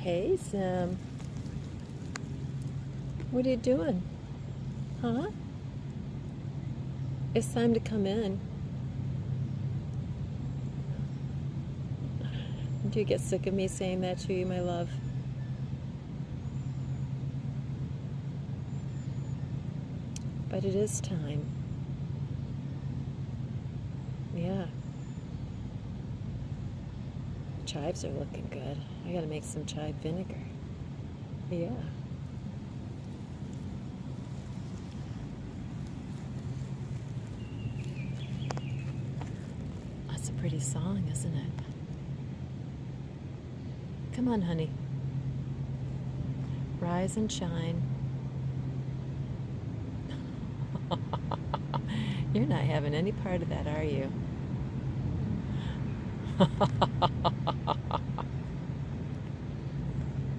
Hey, Zim. What are you doing? Huh? It's time to come in. Do you get sick of me saying that to you, my love? But it is time. Yeah. Chives are looking good. I gotta make some chive vinegar. Yeah. That's a pretty song, isn't it? Come on, honey. Rise and shine. You're not having any part of that, are you?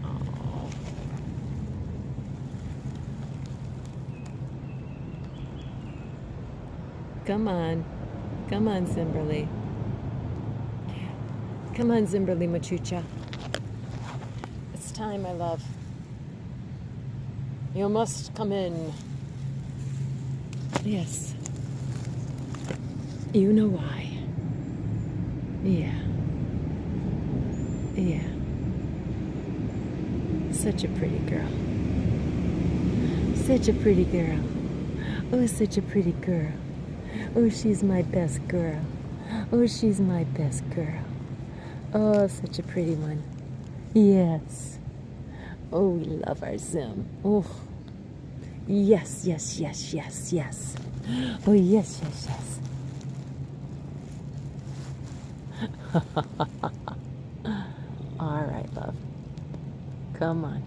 Oh. Come on. Come on, Zimberly. Come on, Zimberly Machucha. It's time, my love. You must come in. Yes. You know why. Yeah. Yeah. Such a pretty girl. Such a pretty girl. Oh, such a pretty girl. Oh, she's my best girl. Oh, she's my best girl. Oh, such a pretty one. Yes. Oh, we love our Zim. Oh. Yes, yes, yes, yes, yes. Oh, yes, yes, yes. All right, love. Come on.